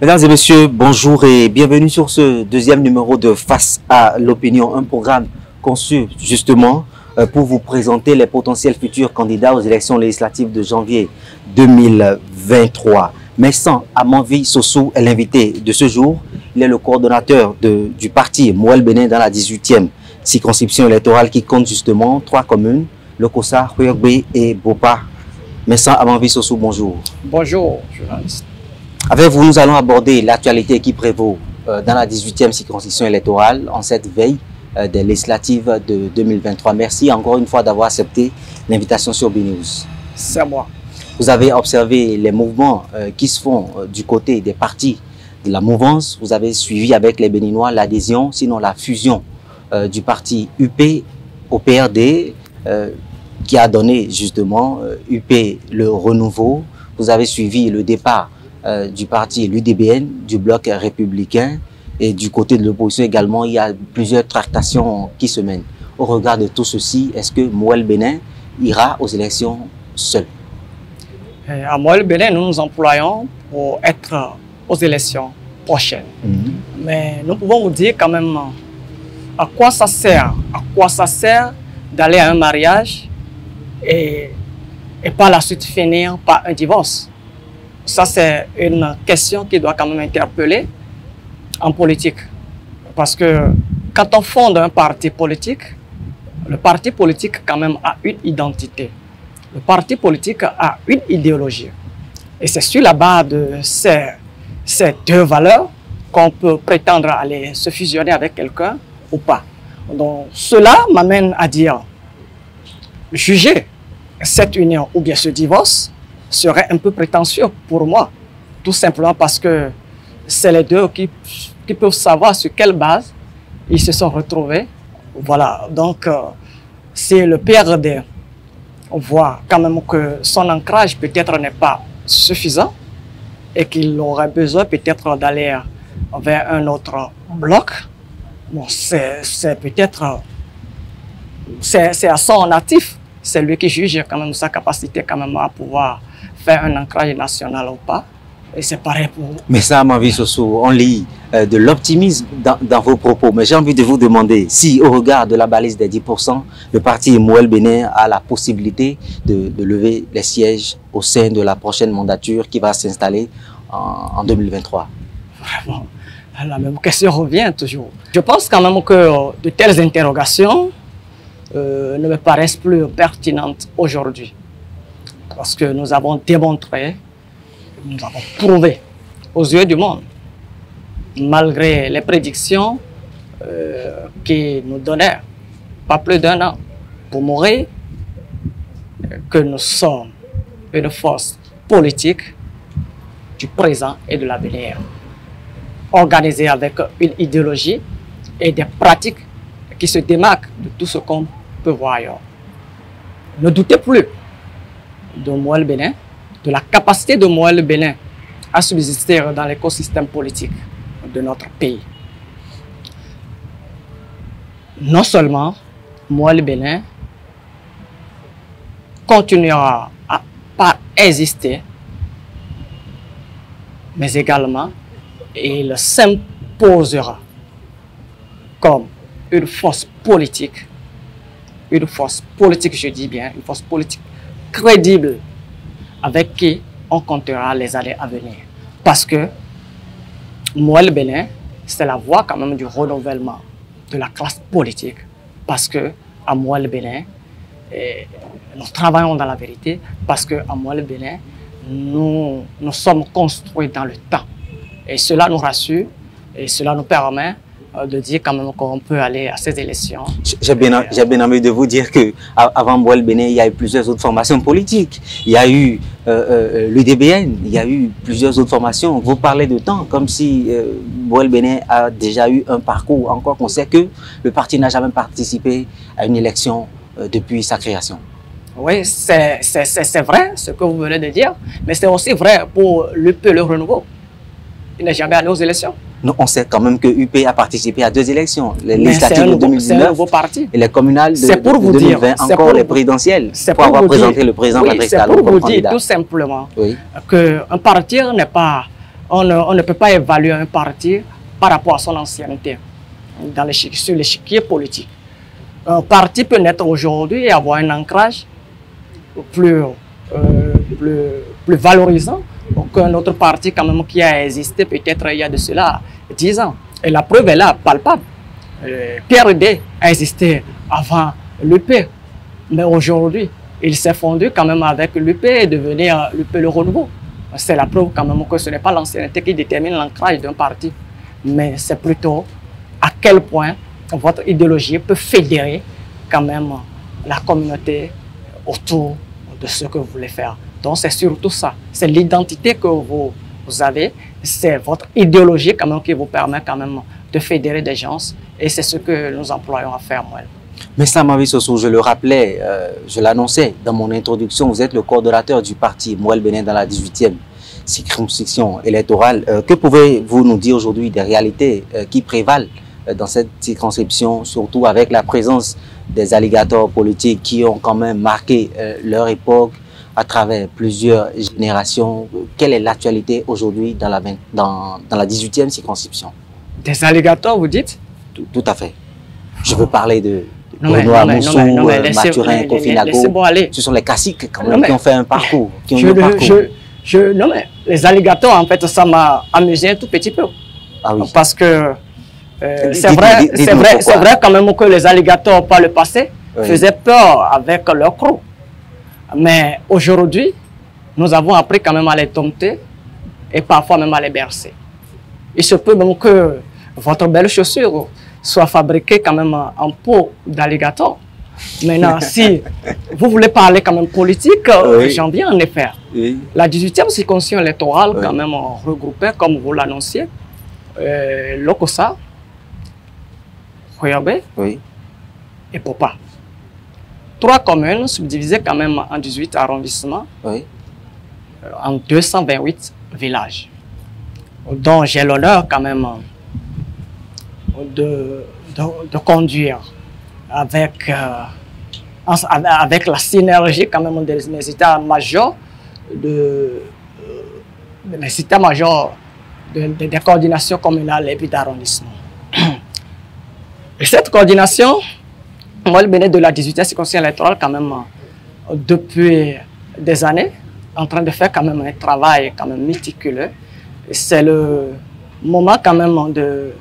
Mesdames et messieurs, bonjour et bienvenue sur ce deuxième numéro de Face à l'opinion, un programme conçu justement pour vous présenter les potentiels futurs candidats aux élections législatives de janvier 2023. Messan Amanvi Sossou est l'invité de ce jour. Il est le coordonnateur du parti Mouel Bénin dans la 18e circonscription électorale qui compte justement 3 communes, Lokossa, Huyogbe et Bopa. Messan Amanvi Sossou, bonjour. Bonjour, journaliste. Avec vous, nous allons aborder l'actualité qui prévaut dans la 18e circonscription électorale en cette veille des législatives de 2023. Merci encore une fois d'avoir accepté l'invitation sur BNews. C'est moi. Vous avez observé les mouvements qui se font du côté des partis de la mouvance. Vous avez suivi avec les Béninois l'adhésion, sinon la fusion du parti UP au PRD qui a donné justement UP le renouveau. Vous avez suivi le départ du parti l'UDBN, du bloc républicain, et du côté de l'opposition également, il y a plusieurs tractations qui se mènent. Au regard de tout ceci, est-ce que Mouel Bénin ira aux élections seul? À Mouel Bénin, nous nous employons pour être aux élections prochaines. Mais nous pouvons vous dire quand même à quoi ça sert d'aller à un mariage et par la suite finir par un divorce. Ça, c'est une question qui doit quand même interpeller en politique. Parce que quand on fonde un parti politique, le parti politique quand même a une identité. Le parti politique a une idéologie. Et c'est sur la base de ces deux valeurs qu'on peut prétendre aller se fusionner avec quelqu'un ou pas. Donc cela m'amène à dire, juger cette union ou bien ce divorce serait un peu prétentieux pour moi, tout simplement parce que c'est les deux qui peuvent savoir sur quelle base ils se sont retrouvés. Voilà, donc c'est le PRD. On voit quand même que son ancrage peut-être n'est pas suffisant et qu'il aurait besoin peut-être d'aller vers un autre bloc. Bon, c'est peut-être, c'est à son natif, c'est lui qui juge quand même sa capacité quand même à pouvoir faire un ancrage national ou pas. Et c'est pareil pour vous. Mais ça, Amanvi Sossou, on lit de l'optimisme dans vos propos. Mais j'ai envie de vous demander si, au regard de la balise des 10%, le parti Mouel Bénin a la possibilité de lever les sièges au sein de la prochaine mandature qui va s'installer en 2023. Vraiment, la même question revient toujours. Je pense quand même que de telles interrogations ne me paraissent plus pertinentes aujourd'hui. Parce que nous avons démontré, nous avons prouvé aux yeux du monde, malgré les prédictions qui nous donnaient pas plus d'1 an pour mourir, que nous sommes une force politique du présent et de l'avenir, organisée avec une idéologie et des pratiques qui se démarquent de tout ce qu'on peut voir ailleurs. Ne doutez plus de Mouel Bénin, de la capacité de Mouel Bénin à subsister dans l'écosystème politique de notre pays. Non seulement Mouel Bénin continuera à pas exister, mais également il s'imposera comme une force politique, je dis bien, une force politique crédible avec qui on comptera les années à venir. Parce que Mouel Bénin, c'est la voie quand même du renouvellement de la classe politique. Parce que à Mouel Bénin, nous travaillons dans la vérité. Parce que à Mouel Bénin, nous sommes construits dans le temps. Et cela nous rassure et cela nous permet de dire quand même qu'on peut aller à ces élections. J'ai bien envie de vous dire qu'avant Mouel Bénin, il y a eu plusieurs autres formations politiques. Il y a eu l'UDBN, il y a eu plusieurs autres formations. Vous parlez de temps comme si Mouel Bénin a déjà eu un parcours, encore qu'on sait que le parti n'a jamais participé à une élection depuis sa création. Oui, c'est vrai ce que vous venez de dire, mais c'est aussi vrai pour le renouveau. Il n'est jamais allé aux élections. Nous, on sait quand même que UP a participé à 2 élections, les législatives de 2019 parti. Et les communales de 2020, encore les présidentielles, pour avoir présenté le président Patrice Talon comme candidat. C'est pour vous dire tout simplement qu'un parti n'est pas on ne peut pas évaluer un parti par rapport à son ancienneté sur l'échiquier politique. Un parti peut naître aujourd'hui et avoir un ancrage plus valorisant qu'un autre parti quand même qui a existé peut-être il y a de cela 10 ans. Et la preuve est là, palpable. PRD a existé avant l'UP, mais aujourd'hui, il s'est fondu quand même avec l'UP et est devenu l'UP le renouveau. C'est la preuve quand même que ce n'est pas l'ancienneté qui détermine l'ancrage d'un parti, mais c'est plutôt à quel point votre idéologie peut fédérer quand même la communauté autour de ce que vous voulez faire. Donc c'est surtout ça, c'est l'identité que vous avez, c'est votre idéologie quand même qui vous permet quand même de fédérer des gens et c'est ce que nous employons à faire, moi. Mais Samari Soso, je le rappelais, je l'annonçais dans mon introduction, vous êtes le coordonnateur du parti Mouel Benin dans la 18e circonscription électorale. Que pouvez-vous nous dire aujourd'hui des réalités qui prévalent dans cette circonscription, surtout avec la présence des alligators politiques qui ont quand même marqué leur époque à travers plusieurs générations? Quelle est l'actualité aujourd'hui dans la 18e circonscription? Des alligators, vous dites? Tout à fait. Je veux parler de Benoît Moussou, Mathurin, Kofi Nago. Ce sont les classiques quand même qui ont fait un parcours. Non mais les alligators, en fait, ça m'a amusé un tout petit peu. Ah oui. Parce que c'est vrai quand même que les alligators par le passé faisaient peur avec leur croc. Mais aujourd'hui, nous avons appris quand même à les dompter et parfois même à les bercer. Il se peut même que votre belle chaussure soit fabriquée quand même en peau d'alligator. Maintenant, si vous voulez parler quand même politique, j'en viens en effet. Oui. La 18e circonscription électorale quand même regroupée, comme vous l'annonciez, Lokossa, Khoyabé et Popa. 3 communes subdivisées quand même en 18 arrondissements, en 228 villages, dont j'ai l'honneur quand même de conduire avec la synergie quand même des états-majors des coordinations communales et puis d'arrondissement. Et cette coordination, moi, le bénéfice de la 18e circonscription électorale, quand même, depuis des années, en train de faire quand même un travail quand même méticuleux. C'est le moment quand même de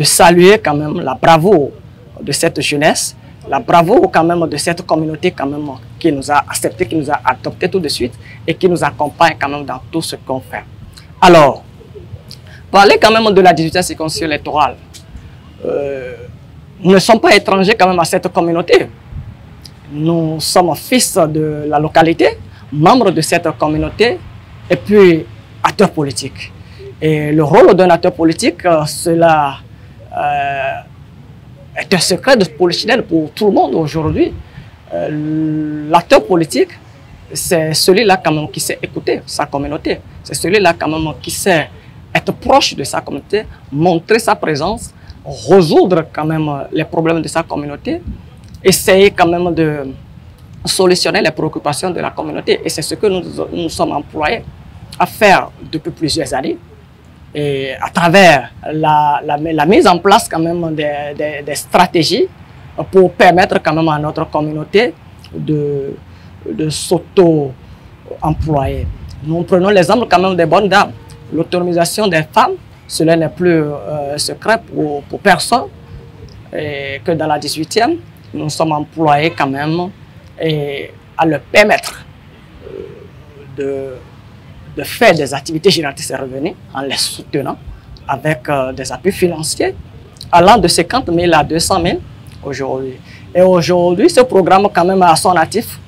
saluer quand même la bravoure de cette jeunesse, la bravoure quand même de cette communauté quand même qui nous a accepté, qui nous a adopté tout de suite et qui nous accompagne quand même dans tout ce qu'on fait. Alors, parler quand même de la 18e circonscription électorale, nous ne sommes pas étrangers quand même à cette communauté. Nous sommes fils de la localité, membres de cette communauté et puis acteurs politiques. Et le rôle d'un acteur politique, cela est un secret de polichinelle pour tout le monde aujourd'hui. L'acteur politique, c'est celui-là quand même qui sait écouter sa communauté. C'est celui-là quand même qui sait être proche de sa communauté, montrer sa présence, résoudre quand même les problèmes de sa communauté, essayer quand même de solutionner les préoccupations de la communauté. Et c'est ce que nous sommes employés à faire depuis plusieurs années. Et à travers la mise en place quand même des stratégies pour permettre quand même à notre communauté de s'auto-employer. Nous prenons l'exemple quand même des bonnes dames. L'autonomisation des femmes, cela n'est plus secret pour personne. Et que dans la 18e, nous sommes employés quand même à leur permettre de faire des activités génératrices de revenus en les soutenant avec des appuis financiers allant de 50 000 à 200 000 aujourd'hui. Et aujourd'hui, ce programme quand même a son actif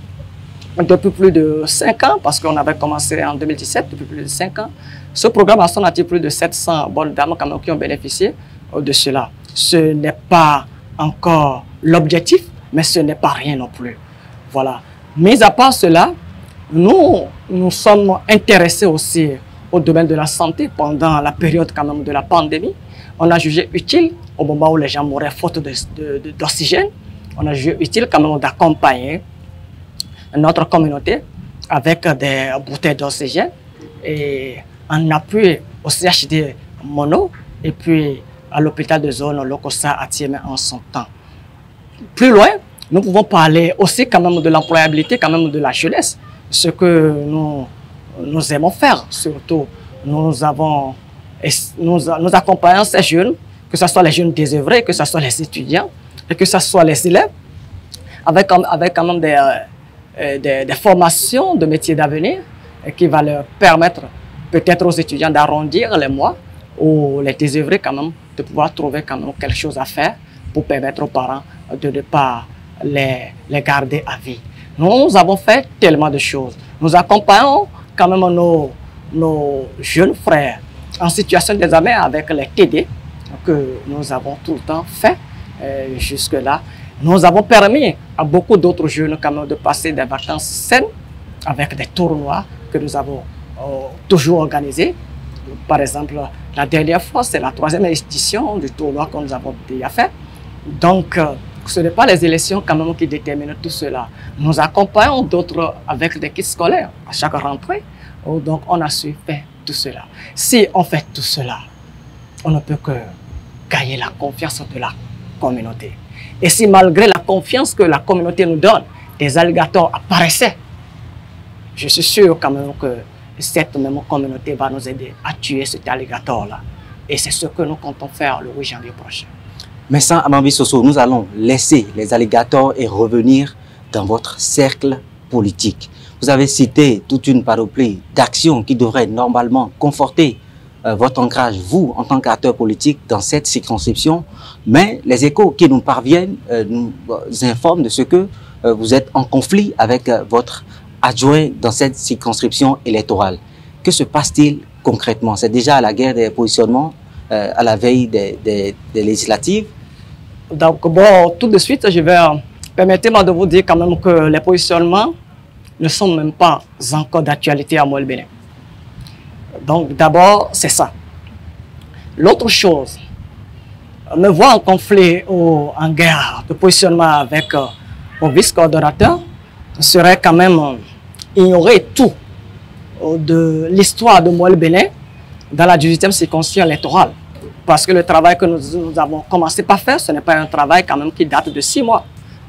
depuis plus de 5 ans, parce qu'on avait commencé en 2017, depuis plus de 5 ans. Ce programme a son actif plus de 700 bonnes dames quand même qui ont bénéficié de cela. Ce n'est pas encore l'objectif, mais ce n'est pas rien non plus. Voilà. Mais à part cela, nous sommes intéressés aussi au domaine de la santé pendant la période quand même de la pandémie. On a jugé utile, au moment où les gens mouraient faute d'oxygène, on a jugé utile quand même d'accompagner notre communauté avec des bouteilles d'oxygène et en appui au CHD Mono et puis à l'hôpital de zone Lokossa à Tiémé en son temps. Plus loin, nous pouvons parler aussi quand même de l'employabilité, quand même de la jeunesse, ce que nous aimons faire. Surtout, nous accompagnons ces jeunes, que ce soit les jeunes désœuvrés, que ce soit les étudiants, et que ce soit les élèves, avec quand même des formations de métiers d'avenir qui va leur permettre peut-être aux étudiants d'arrondir les mois ou les désœuvrés quand même de pouvoir trouver quand même quelque chose à faire pour permettre aux parents de ne pas les garder à vie. Nous avons fait tellement de choses. Nous accompagnons quand même nos jeunes frères en situation d'examen avec les TD que nous avons tout le temps fait jusque-là. Nous avons permis à beaucoup d'autres jeunes quand même de passer des vacances saines avec des tournois que nous avons toujours organisés. Par exemple, la dernière fois, c'est la 3e édition du tournoi que nous avons déjà fait. Donc, ce n'est pas les élections quand même qui déterminent tout cela. Nous accompagnons d'autres avec des kits scolaires à chaque rentrée. Donc, on a su faire tout cela. Si on fait tout cela, on ne peut que gagner la confiance de la communauté. Et si malgré la confiance que la communauté nous donne, des alligators apparaissaient, je suis sûr quand même que cette même communauté va nous aider à tuer cet alligator-là. Et c'est ce que nous comptons faire le 8 janvier prochain. Mais sans Amambi Soso, nous allons laisser les alligators et revenir dans votre cercle politique. Vous avez cité toute une panoplie d'actions qui devraient normalement conforter votre ancrage, vous, en tant qu'acteur politique, dans cette circonscription. Mais les échos qui nous parviennent nous informent de ce que vous êtes en conflit avec votre adjoint dans cette circonscription électorale. Que se passe-t-il concrètement? C'est déjà la guerre des positionnements à la veille des législatives. Donc, bon, tout de suite, je vais permettez-moi de vous dire quand même que les positionnements ne sont même pas encore d'actualité à Moelle-Bénin. Donc, d'abord, c'est ça. L'autre chose, me voir en conflit ou en guerre de positionnement avec mon vice-coordonnateur serait quand même ignorer tout de l'histoire de Moelle-Bénin dans la 18e circonscription électorale. Parce que le travail que nous avons commencé par faire, ce n'est pas un travail quand même qui date de 6 mois.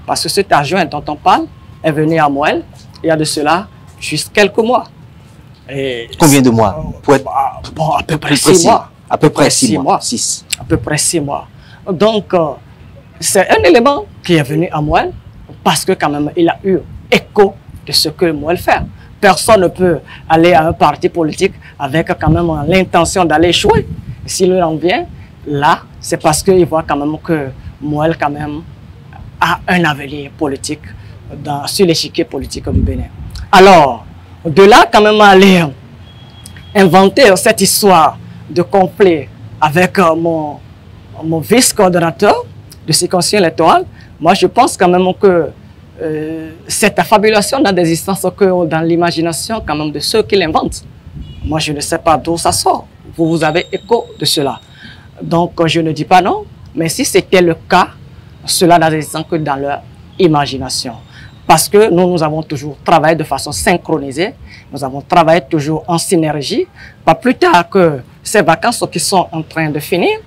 Parce que cet adjoint dont on parle est venu à Moelle il y a de cela juste quelques mois. Et combien de mois? Bon, à peu près 6 mois. À peu près 6 mois. 6. À peu près 6 mois. Donc, c'est un élément qui est venu à Moelle parce que quand même, il a eu écho de ce que Moelle fait. Personne ne peut aller à un parti politique avec quand même l'intention d'aller échouer. S'il en vient, là, c'est parce qu'il voit quand même que Moelle quand même a un avenir politique sur l'échiquier politique du Bénin. Alors, de là quand même aller inventer cette histoire de conflit avec mon vice-coordonnateur de circonscription électorale, moi je pense quand même que cette affabulation n'a d'existence que dans l'imagination quand même de ceux qui l'inventent. Moi je ne sais pas d'où ça sort. Vous avez écho de cela. Donc je ne dis pas non, mais si c'était le cas, cela n'a d'existence que dans leur imagination. Parce que nous avons toujours travaillé de façon synchronisée, nous avons travaillé toujours en synergie. Pas plus tard que ces vacances qui sont en train de finir,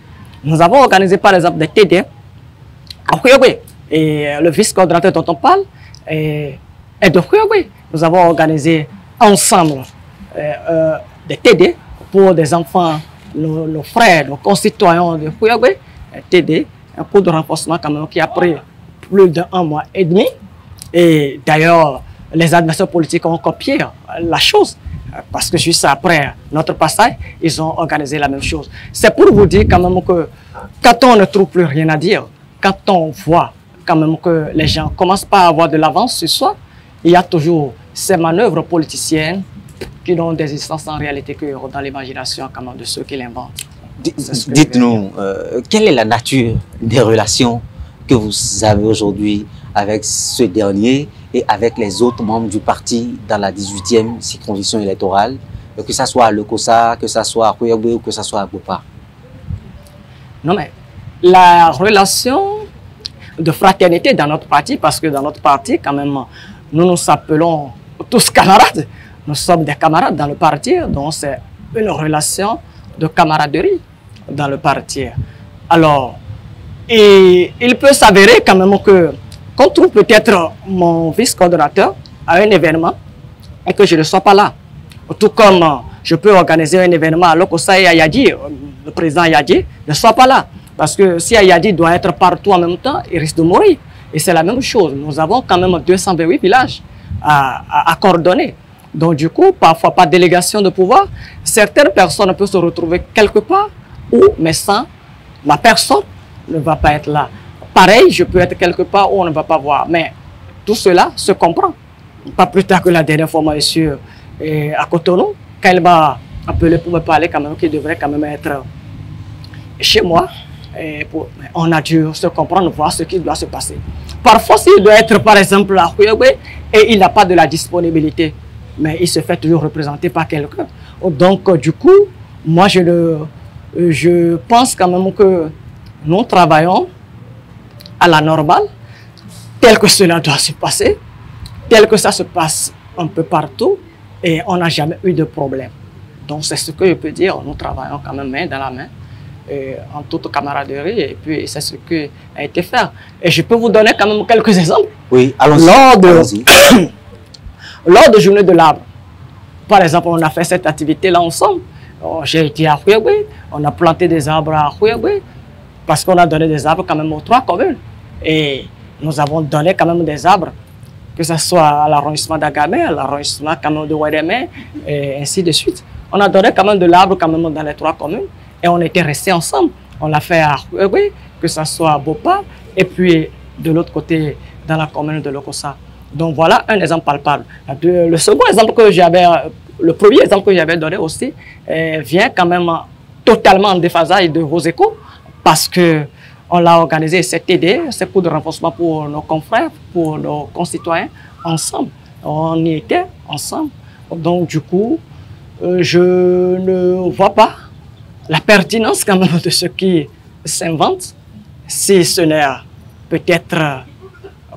nous avons organisé par exemple des TD à Huawei. Et le vice-coordonnateur dont on parle est de Huawei. Nous avons organisé ensemble des TD pour des enfants, nos frères, nos concitoyens de Huawei. TD, un cours de renforcement quand même qui a pris plus d'1 mois et demi. Et d'ailleurs, les adversaires politiques ont copié la chose. Parce que juste après notre passage, ils ont organisé la même chose. C'est pour vous dire quand même que quand on ne trouve plus rien à dire, quand on voit quand même que les gens commencent pas à avoir de l'avance sur soi, il y a toujours ces manœuvres politiciennes qui n'ont d'existence en réalité que dans l'imagination quand même de ceux qui l'inventent. Dites-nous, quelle est la nature des relations que vous avez aujourd'hui avec ce dernier et avec les autres membres du parti dans la 18e circonscription électorale, que ce soit à Lokossa, que ce soit à Huawei ou que ce soit à Bopa? Non mais, la relation de fraternité dans notre parti, parce que dans notre parti, quand même, nous nous appelons tous camarades. Nous sommes des camarades dans le parti, donc c'est une relation de camaraderie dans le parti. Alors, et il peut s'avérer quand même que, qu'on trouve peut-être mon vice-coordonnateur à un événement et que je ne sois pas là. Tout comme je peux organiser un événement alors que ça Ayadi, le président Ayadi, ne soit pas là. Parce que si Ayadi doit être partout en même temps, il risque de mourir. Et c'est la même chose. Nous avons quand même 228 villages à coordonner. Donc du coup, parfois par délégation de pouvoir, certaines personnes peuvent se retrouver quelque part où, mais sans ma personne, ne va pas être là. Pareil, je peux être quelque part où on ne va pas voir. Mais tout cela se comprend. Pas plus tard que la dernière fois, moi, je suis à Cotonou, quand elle m'a appelé pour me parler quand même, qu'il devrait quand même être chez moi. On a dû se comprendre, voir ce qui doit se passer. Parfois, s'il doit être, par exemple, à Huawei et il n'a pas de la disponibilité, mais il se fait toujours représenter par quelqu'un. Donc, du coup, moi, je pense quand même que nous travaillons à la normale, tel que cela doit se passer, tel que ça se passe un peu partout, et on n'a jamais eu de problème. Donc, c'est ce que je peux dire. Nous travaillons quand même main dans la main, en toute camaraderie, et puis c'est ce qui a été fait. Et je peux vous donner quand même quelques exemples. Oui, allons-y. Lors de Journée de l'Arbre, par exemple, on a fait cette activité-là ensemble. J'ai été à Huawei, on a planté des arbres à Huawei, parce qu'on a donné des arbres quand même aux 3 communes. Et nous avons donné quand même des arbres, que ce soit à l'arrondissement d'Agamé, à l'arrondissement quand même de Ouédémé, et ainsi de suite. On a donné quand même de l'arbre quand même dans les 3 communes, et on était restés ensemble. On l'a fait à Huawei, que ce soit à Bopa, et puis de l'autre côté, dans la commune de Lokossa. Donc voilà un exemple palpable. Le second exemple que j'avais, le premier exemple que j'avais donné aussi, vient quand même totalement en déphasage de vos échos, parce que on l'a organisé, cet aidé, ce coup de renforcement pour nos confrères, pour nos concitoyens, ensemble. On y était ensemble. Donc du coup, je ne vois pas la pertinence quand même de ce qui s'invente, si ce n'est peut-être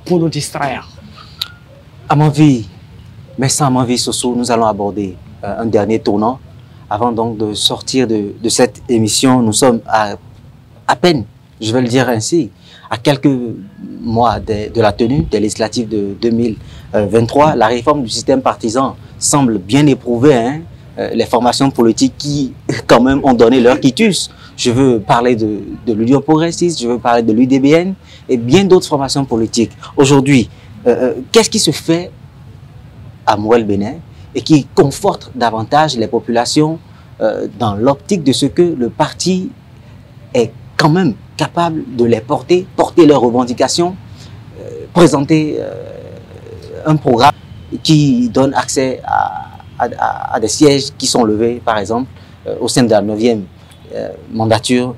pour nous distraire. À mon avis, mais sans mon avis, Soso, nous allons aborder un dernier tournant. Avant donc de sortir de cette émission, nous sommes à peine, je vais le dire ainsi, à quelques mois de la tenue des législatives de 2023. La réforme du système partisan semble bien éprouver les formations politiques qui, quand même, ont donné leur quitus. Je veux parler de l'Union progressiste, je veux parler de l'UDBN et bien d'autres formations politiques. Aujourd'hui, qu'est-ce qui se fait à Mouel-Bénin et qui conforte davantage les populations dans l'optique de ce que le parti est quand même capable de les porter leurs revendications, présenter un programme qui donne accès à des sièges qui sont levés, par exemple, au sein de la 9e mandature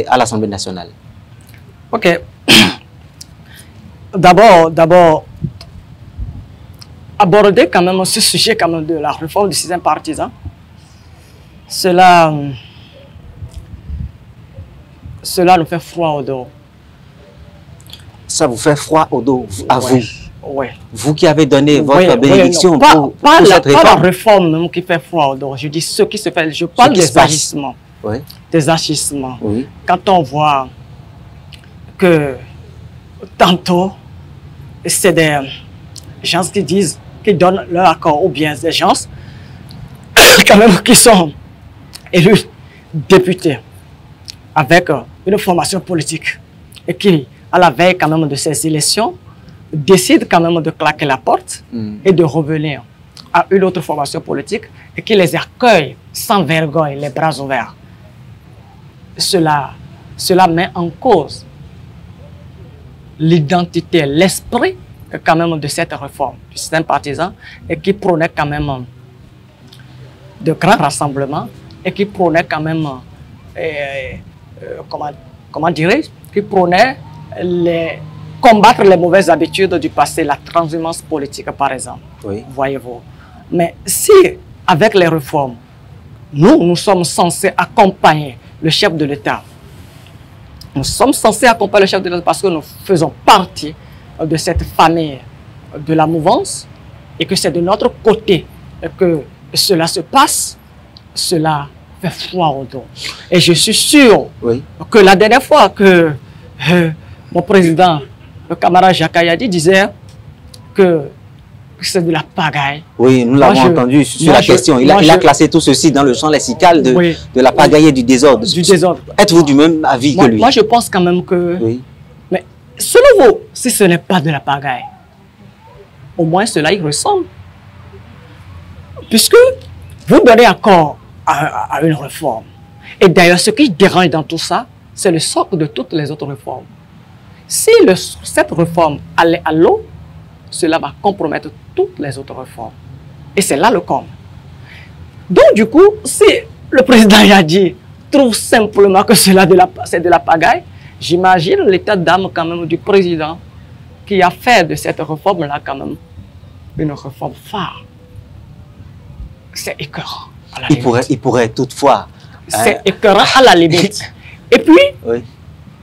à l'Assemblée nationale. Ok. D'abord, aborder quand même ce sujet quand même de la réforme du système partisan, cela nous fait froid au dos. Ça vous fait froid au dos, à vous? Oui. Vous qui avez donné votre bénédiction pour cette réforme. Pas la réforme même qui fait froid au dos. Je dis ce qui se fait. Je parle des agissements. Oui. Des agissements. Oui. Quand on voit que tantôt, c'est des gens qui disent, qui donnent leur accord, ou bien des gens quand même qui sont élus députés avec une formation politique et qui, à la veille quand même de ces élections, décident quand même de claquer la porte et de revenir à une autre formation politique et qui les accueille sans vergogne, les bras ouverts. Cela met en cause l'identité, l'esprit quand même de cette réforme du système partisan et qui prônait quand même de grands rassemblements et qui prônait quand même, comment dirais-je, qui prônait combattre les mauvaises habitudes du passé, la transhumance politique par exemple, oui. Voyez-vous. Mais si, avec les réformes, nous sommes censés accompagner le chef de l'État, nous sommes censés accompagner le chef de l'État parce que nous faisons partie de cette famille de la mouvance et que c'est de notre côté que cela se passe, cela fait froid au dos. Et je suis sûr Oui. que la dernière fois que mon président, le camarade Jacques Ayadi, disait que c'est de la pagaille. Oui, nous l'avons entendu sur la question. Il a classé tout ceci dans le champ lexical de la pagaille et du désordre. Du désordre. Êtes-vous du même avis que lui? Moi, je pense quand même que... Oui. Mais selon vous, si ce n'est pas de la pagaille, au moins cela y ressemble. Puisque vous donnez accord à une réforme. Et d'ailleurs, ce qui dérange dans tout ça, c'est le socle de toutes les autres réformes. Si cette réforme allait à l'eau, cela va compromettre toutes les autres réformes. Et c'est là le comble. Donc, du coup, si le président Yadi trouve simplement que c'est de la pagaille, j'imagine l'état d'âme quand même du président qui a fait de cette réforme-là quand même une réforme phare. C'est écœurant. Il pourrait toutefois... C'est écœurant à la limite. Et puis, oui.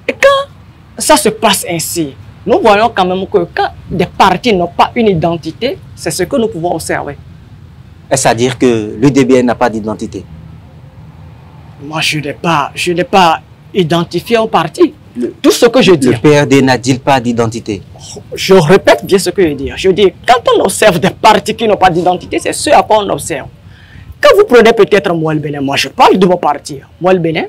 Et quand ça se passe ainsi, nous voyons quand même que quand des partis n'ont pas une identité, c'est ce que nous pouvons observer. Est-ce à dire que l'UDBN n'a pas d'identité? Moi, je n'ai pas identifié un parti. Tout ce que je dis. Le PRD n'a-t-il pas d'identité? Je répète bien ce que je dis. Je dis, quand on observe des partis qui n'ont pas d'identité, c'est ce à quoi on observe. Quand vous prenez peut-être moi le Bénin, moi je parle de mon parti. Moi le Bénin,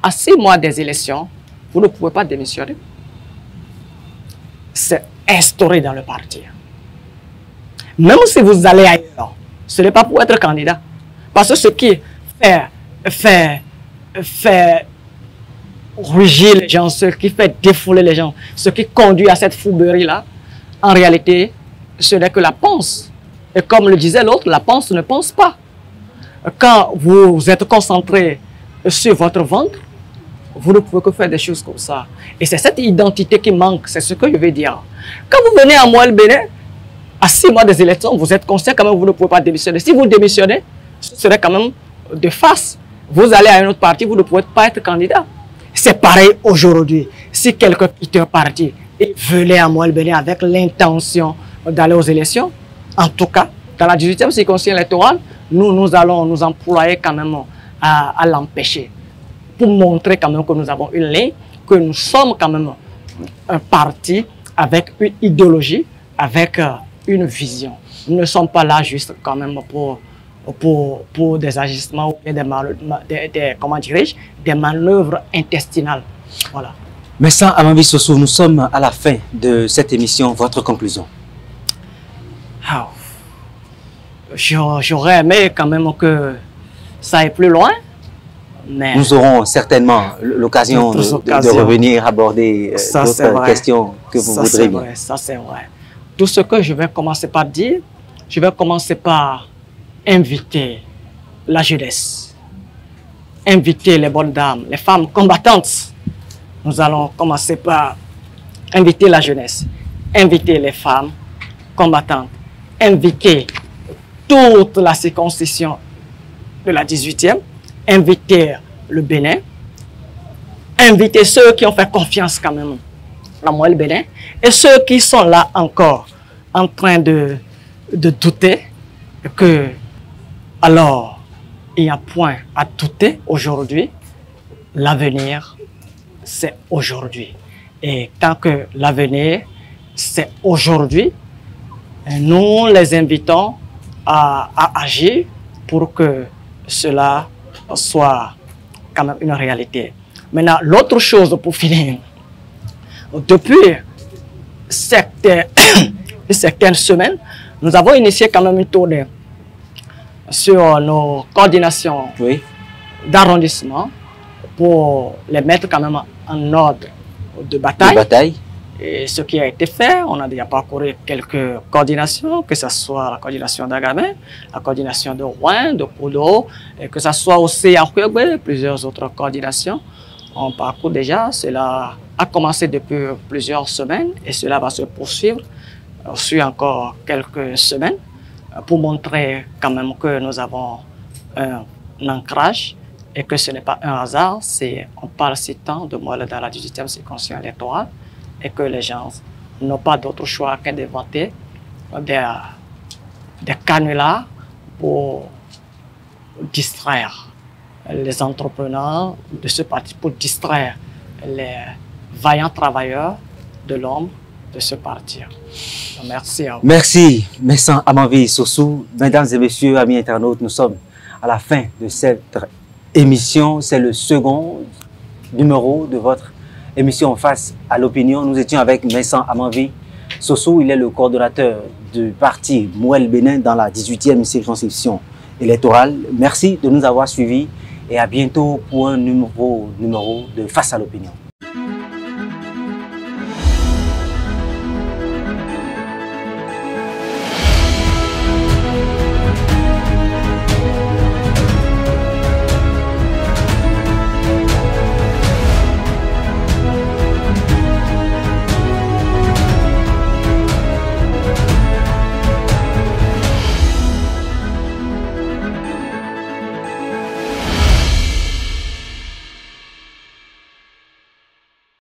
à 6 mois des élections, vous ne pouvez pas démissionner. C'est instauré dans le parti. Même si vous allez ailleurs, ce n'est pas pour être candidat. Parce que ce qui fait rugir les gens, ce qui fait défouler les gens, ce qui conduit à cette fouberie-là, en réalité, ce n'est que la panse. Et comme le disait l'autre, la panse ne pense pas. Quand vous êtes concentré sur votre ventre, vous ne pouvez que faire des choses comme ça. Et c'est cette identité qui manque, c'est ce que je veux dire. Quand vous venez à moi le Bénin, à 6 mois des élections, vous êtes conscient quand même que vous ne pouvez pas démissionner. Si vous démissionnez, ce serait quand même de face. Vous allez à un autre parti, vous ne pouvez pas être candidat. C'est pareil aujourd'hui. Si quelqu'un quitte un parti et venait à moi le Bénin avec l'intention d'aller aux élections, en tout cas, dans la 18e circonscription électorale, nous allons nous employer quand même à l'empêcher. Pour montrer quand même que nous avons une ligne, que nous sommes quand même un parti avec une idéologie, avec une vision. Nous ne sommes pas là juste quand même pour des agissements ou des manœuvres intestinales. Voilà. Merci Amambi Sossou, nous sommes à la fin de cette émission. Votre conclusion? J'aurais aimé quand même que ça aille plus loin. Mais nous aurons certainement l'occasion de revenir aborder d'autres questions que vous voudrez bien. Ça c'est vrai. Tout ce que je vais commencer par dire, je vais commencer par inviter la jeunesse, inviter les bonnes dames, les femmes combattantes. Nous allons commencer par inviter la jeunesse, inviter les femmes combattantes, inviter toute la circonscription de la 18e, inviter le Bénin, inviter ceux qui ont fait confiance quand même à moi le Bénin, et ceux qui sont là encore en train de douter que, alors, il n'y a point à douter aujourd'hui, l'avenir, c'est aujourd'hui. Et tant que l'avenir, c'est aujourd'hui, nous les invitons à agir pour que cela soit quand même une réalité. Maintenant, l'autre chose pour finir, depuis certaines semaines, nous avons initié quand même une tournée sur nos coordinations d'arrondissement pour les mettre quand même en ordre de bataille. Et ce qui a été fait, on a déjà parcouru quelques coordinations, que ce soit la coordination d'Agamé, la coordination de Rouen, de Podo, et que ce soit aussi à Huébé, plusieurs autres coordinations. On parcourt déjà, cela a commencé depuis plusieurs semaines et cela va se poursuivre sur encore quelques semaines pour montrer quand même que nous avons un ancrage et que ce n'est pas un hasard, on parle si tant de moi dans la 18e circonscription électorale et que les gens n'ont pas d'autre choix qu'un d'inventer des canulars pour distraire les entrepreneurs de ce parti, pour distraire les vaillants travailleurs de l'ombre de ce parti. Merci à vous. Merci, Messan Amanvi Sossou. Mesdames et messieurs, amis internautes, nous sommes à la fin de cette émission. C'est le second numéro de votre émission Face à l'opinion. Nous étions avec Messan Amanvi Sossou. Il est le coordonnateur du parti Mouel Bénin dans la 18e circonscription électorale. Merci de nous avoir suivis et à bientôt pour un nouveau numéro de Face à l'opinion.